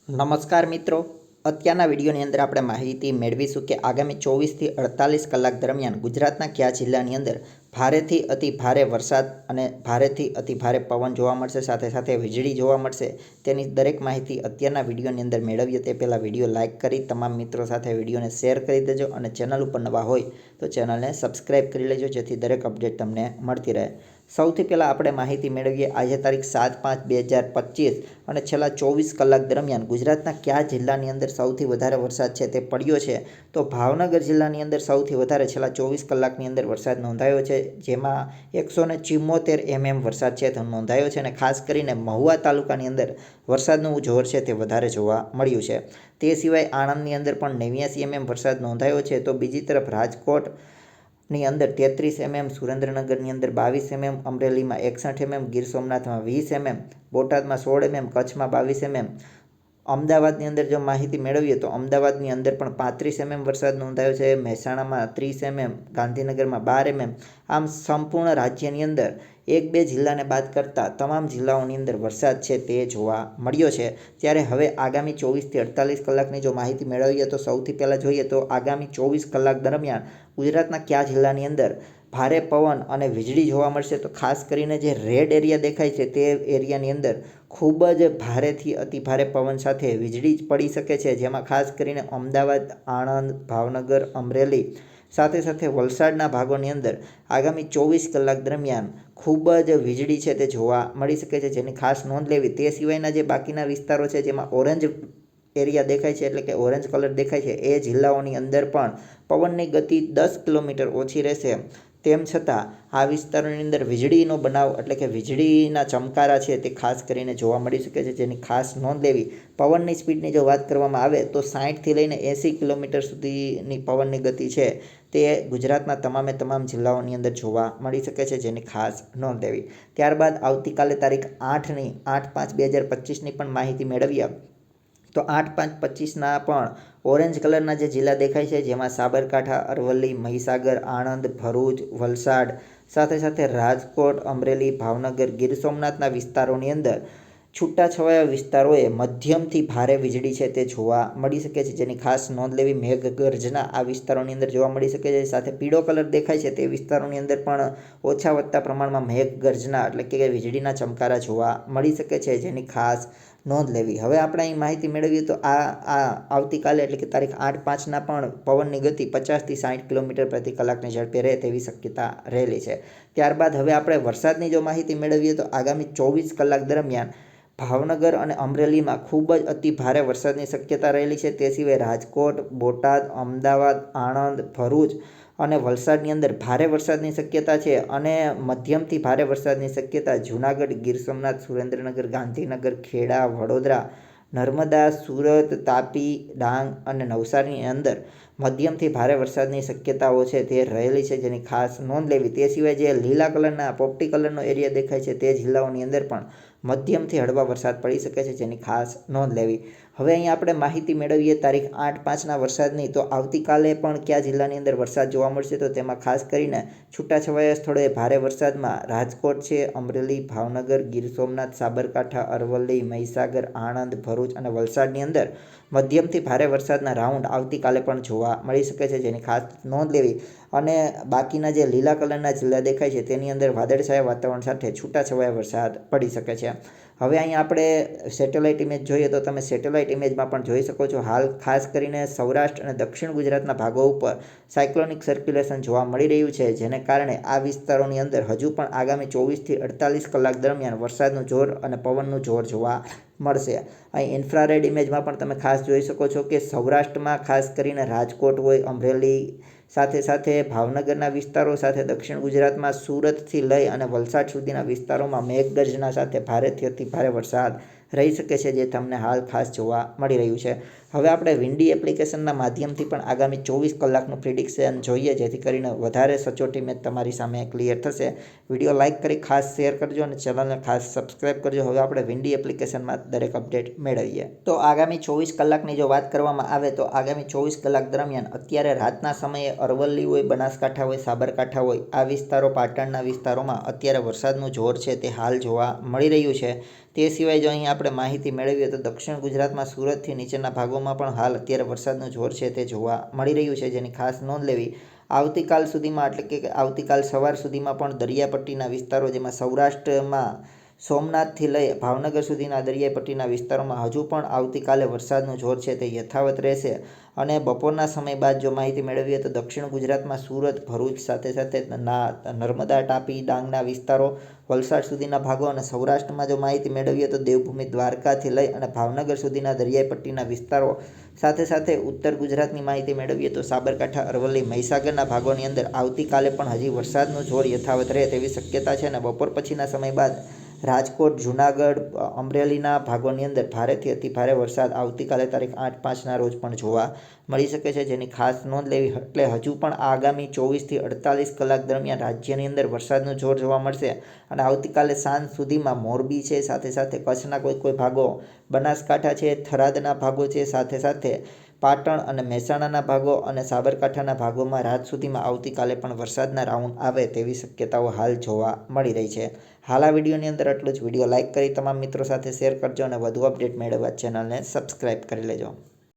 નમસ્કાર મિત્રો, અત્યારના વિડીયોની અંદર આપણે માહિતી મેળવીશું કે આગામી 24 થી 48 કલાક દરમિયાન ગુજરાતના કયા જિલ્લાની અંદર ભારેથી અતિ ભારે વરસાદ અને ભારેથી અતિ ભારે પવન જોવા મળશે, સાથે સાથે વીજળી જોવા મળશે, તેની દરેક માહિતી અત્યારના વિડીયોની અંદર મેળવીએ તે પહેલાં વિડીયો લાઇક કરી તમામ મિત્રો સાથે વિડીયોને શેર કરી દેજો અને ચેનલ ઉપર નવા હોય તો ચેનલને સબસ્ક્રાઈબ કરી લેજો, જેથી દરેક અપડેટ તમને મળતી રહે। સૌથી પહેલાં આપણે માહિતી મેળવીએ આજે તારીખ 7/5/2025 અને છેલ્લા 24 કલાક દરમિયાન ગુજરાતના કયા જિલ્લાની અંદર સૌથી વધારે વરસાદ છે તે પડ્યો છે। તો ભાવનગર જિલ્લાની અંદર સૌથી વધારે છેલ્લા 24 કલાકની અંદર વરસાદ નોંધાયો છે, જેમાં 174 mm વરસાદ છે તે નોંધાયો છે અને ખાસ કરીને મહુવા તાલુકાની અંદર વરસાદનું જોર છે તે વધારે જોવા મળ્યું છે। તે સિવાય આણંદની અંદર પણ 89 mm વરસાદ નોંધાયો છે। તો બીજી તરફ રાજકોટ ની અંદર 33 mm, સુરેન્દ્રનગરની અંદર 22 mm, અમરેલીમાં 61 mm, ગીર સોમનાથમાં 20 mm, બોટાદમાં 16 mm, કચ્છમાં 22 mm, અમદાવાદની અંદર જો માહિતી મેળવીએ તો અમદાવાદની અંદર પણ 35 mm વરસાદ નોંધાયો છે, મહેસાણામાં 30 mm, ગાંધીનગરમાં 12 mm। આમ સંપૂર્ણ રાજ્યની અંદર એક બે જિલ્લાને બાદ કરતાં તમામ જિલ્લાઓની અંદર વરસાદ છે તે જોવા મળ્યો છે। ત્યારે હવે આગામી 24 થી 48 કલાકની જો માહિતી મેળવીએ તો સૌથી પહેલાં જોઈએ તો આગામી 24 કલાક દરમિયાન ગુજરાતના કયા જિલ્લાની અંદર ભારે પવન અને વીજળી જોવા મળશે। તો ખાસ કરીને જે રેડ એરિયા દેખાય છે તે એરિયાની અંદર ખૂબ જ ભારેથી અતિ ભારે પવન સાથે વીજળી જ પડી શકે છે, જેમાં ખાસ કરીને અમદાવાદ, આણંદ, ભાવનગર, અમરેલી સાથે સાથે વલસાડના ભાગોની અંદર આગામી 24 કલાક દરમિયાન ખૂબ જ વીજળી છે તે જોવા મળી શકે છે, જેની ખાસ નોંધ લેવી। તે સિવાયના જે બાકીના વિસ્તારો છે જેમાં ઓરેન્જ એરિયા દેખાય છે, એટલે કે ઓરેન્જ કલર દેખાય છે, એ જિલ્લાઓની અંદર પણ પવનની ગતિ 10 કિલોમીટર ઓછી રહેશે। તેમ છતાં આ વિસ્તારોની અંદર વીજળીનો બનાવ એટલે કે વીજળીના ચમકારા છે તે ખાસ કરીને જોવા મળી શકે છે, જેની ખાસ નોંધ લેવી। પવનની સ્પીડની જો વાત કરવામાં આવે તો 60થી લઈને 80 કિલોમીટર સુધીની પવનની ગતિ છે તે ગુજરાતના તમામ જિલ્લાઓની અંદર જોવા મળી શકે છે, જેની ખાસ નોંધ લેવી। ત્યારબાદ આવતીકાલે તારીખ 8/5/2025ની પણ માહિતી મેળવીએ તો 8/5/25ના પણ ઓરેન્જ કલરના જે જિલ્લા દેખાય છે, જેમાં સાબરકાંઠા, અરવલ્લી, મહીસાગર, આણંદ, ભરૂચ, વલસાડ સાથે સાથે રાજકોટ, અમરેલી, ભાવનગર, ગીર સોમનાથના વિસ્તારોની અંદર છૂટાછવાયા વિસ્તારોએ મધ્યમથી ભારે વીજળી છે તે જોવા મળી શકે છે, જેની ખાસ નોંધ લેવી। મેઘગર્જના આ વિસ્તારોની અંદર જોવા મળી શકે છે, સાથે પીળો કલર દેખાય છે તે વિસ્તારોની અંદર પણ ઓછા વધતા પ્રમાણમાં મેઘગર્જના એટલે કે વીજળીના ચમકારા જોવા મળી શકે છે, જેની ખાસ નોંધ લેવી। હવે આપણે અહીં માહિતી મેળવીએ તો આવતીકાલે એટલે કે તારીખ 8/5ના પણ પવનની ગતિ 50થી 60 કિલોમીટર પ્રતિ કલાકની ઝડપે રહે તેવી શક્યતા રહેલી છે। ત્યારબાદ હવે આપણે વરસાદની જો માહિતી મેળવીએ તો આગામી 24 કલાક દરમિયાન ભાવનગર અને અમરેલીમાં ખૂબ જ અતિ ભારે વરસાદની શક્યતા રહેલી છે। તે સિવાય રાજકોટ, બોટાદ, અમદાવાદ, આણંદ, ભરૂચ અને વલસાડની અંદર ભારે વરસાદની શક્યતા છે અને મધ્યમથી ભારે વરસાદની શક્યતા જૂનાગઢ, ગીર સોમનાથ, સુરેન્દ્રનગર, ગાંધીનગર, ખેડા, વડોદરા, નર્મદા, સુરત, તાપી, ડાંગ અને નવસારીની અંદર મધ્યમથી ભારે વરસાદની શક્યતાઓ છે તે રહેલી છે, જેની ખાસ નોંધ લેવી। તે સિવાય જે લીલા કલરના પોપટી કલરનો એરિયા દેખાય છે તે જિલ્લાઓની અંદર પણ મધ્યમથી હળવા વરસાદ પડી શકે છે, જેની ખાસ નોંધ લેવી। હવે અહીં આપણે માહિતી મેળવીએ તારીખ 8/5ના વરસાદની તો આવતીકાલે પણ કયા જિલ્લાની અંદર વરસાદ જોવા મળશે તો તેમાં ખાસ કરીને છૂટાછવાયા સ્થળોએ ભારે વરસાદમાં રાજકોટ છે, અમરેલી, ભાવનગર, ગીર સોમનાથ, સાબરકાંઠા, અરવલ્લી, મહીસાગર, આણંદ, ભરૂચ અને વલસાડની અંદર મધ્યમથી ભારે વરસાદના રાઉન્ડ આવતીકાલે પણ જોવા મળી શકે છે, જેની ખાસ નોંધ લેવી। અને બાકીના જે લીલા કલરના જિલ્લા દેખાય છે તેની અંદર વાદળછાયા વાતાવરણ સાથે છૂટાછવાયા વરસાદ પડી શકે છે। હવે અહીં આપણે સેટેલાઇટ ઇમેજ જોઈએ તો તમે સેટેલાઇટ ઇમેજમાં પણ જોઈ શકો છો, હાલ ખાસ કરીને સૌરાષ્ટ્ર અને દક્ષિણ ગુજરાતના ભાગો ઉપર સાયક્લોનિક સર્ક્યુલેશન જોવા મળી રહ્યું છે, જેને કારણે આ વિસ્તારોની અંદર હજુ પણ આગામી 24 થી 48 કલાક દરમિયાન વરસાદનું જોર અને પવનનું જોર જોવા મળશે। અહીં ઇન્ફ્રારેડ ઇમેજમાં પણ તમે ખાસ જોઈ શકો છો કે સૌરાષ્ટ્રમાં ખાસ કરીને રાજકોટ હોય, અમરેલી સાથે સાથે ભાવનગરના વિસ્તારો સાથે દક્ષિણ ગુજરાતમાં સુરતથી લઈ અને વલસાડ સુધીના વિસ્તારોમાં મેઘગર્જના સાથે ભારેથી અતિ ભારે વરસાદ રહી શકે છે, જે તમને હાલ ખાસ જોવા મળી રહ્યું છે। હવે આપણે વિન્ડી એપ્લિકેશનના માધ્યમથી પણ આગામી 24 કલાકનું પ્રિડિક્શન જોઈએ, જેથી કરીને વધારે સચોટ ઇમેજ તમારી સામે ક્લિયર થશે. વિડીયો લાઇક કરી ખાસ શેર કરજો અને ચેનલને ખાસ સબસ્ક્રાઇબ કરજો. હવે આપણે વિન્ડી એપ્લિકેશનમાં દરેક અપડેટ મેળવીએ. તો આગામી 24 કલાકની જો વાત કરવામાં આવે તો આગામી 24 કલાક દરમિયાન અત્યારે રાતના સમયે અરવલ્લી હોય, બનાસકાંઠા હોય, સાબરકાંઠા હોય, આ વિસ્તારો, પાટણના વિસ્તારોમાં અત્યારે વરસાદનું જોર છે તે હાલ જોવા મળી રહ્યું છે. તે સિવાય જો અહીં આપણે માહિતી મેળવીએ તો દક્ષિણ ગુજરાતમાં સુરતથી નીચેના ભાગોમાં પણ હાલ અત્યારે વરસાદનું જોર છે તે જોવા મળી રહ્યું છે, જેની ખાસ નોંધ લેવી. આવતીકાલ સુધીમાં એટલે કે આવતીકાલ સવાર સુધીમાં પણ દરિયાપટ્ટીના વિસ્તારો, જેમાં સૌરાષ્ટ્રમાં સોમનાથથી લઈ ભાવનગર સુધીના દરિયાપટ્ટીના વિસ્તારોમાં હજુ પણ આવતીકાલે વરસાદનું જોર છે તે યથાવત રહેશે. અને બપોરના સમય બાદ જો માહિતી મેળવીએ તો દક્ષિણ ગુજરાતમાં સુરત, ભરૂચ સાથે સાથે નર્મદા, તાપી, ડાંગના વિસ્તારો, વલસાડ સુધીના ભાગો અને સૌરાષ્ટ્રમાં જો માહિતી મેળવીએ તો દેવભૂમિ દ્વારકાથી લઈ અને ભાવનગર સુધીના દરિયાઈ પટ્ટીના વિસ્તારો સાથે સાથે ઉત્તર ગુજરાતની માહિતી મેળવીએ તો સાબરકાંઠા, અરવલ્લી, મહીસાગરના ભાગોની અંદર આવતીકાલે પણ હજી વરસાદનું જોર યથાવત રહે તેવી શક્યતા છે. અને બપોર પછીના સમય બાદ રાજકોટ, જૂનાગઢ, અમરેલીના ભાગોની અંદર ભારેથી અતિ ભારે વરસાદ આવતીકાલે તારીખ 8/5ના રોજ પણ જોવા મળી શકે છે, જેની ખાસ નોંધ લેવી. એટલે હજુ પણ આગામી 24થી 48 કલાક દરમિયાન રાજ્યની અંદર વરસાદનું જોર જોવા મળશે. અને આવતીકાલે સાંજ સુધીમાં મોરબી છે, સાથે સાથે કચ્છના કોઈ ભાગો, બનાસકાંઠા છે, થરાદના ભાગો છે, સાથે સાથે પાટણ અને મહેસાણાના ભાગો અને સાબરકાંઠાના ભાગોમાં રાત સુધીમાં આવતીકાલે પણ વરસાદના રાઉન્ડ આવે તેવી શક્યતાઓ હાલ જોવા મળી રહી છે. હાલ આ વિડીયોની અંદર આટલું જ. વિડીયો લાઇક કરી તમામ મિત્રો સાથે શેર કરજો અને વધુ અપડેટ મેળવવા ચેનલને સબસ્ક્રાઇબ કરી લેજો.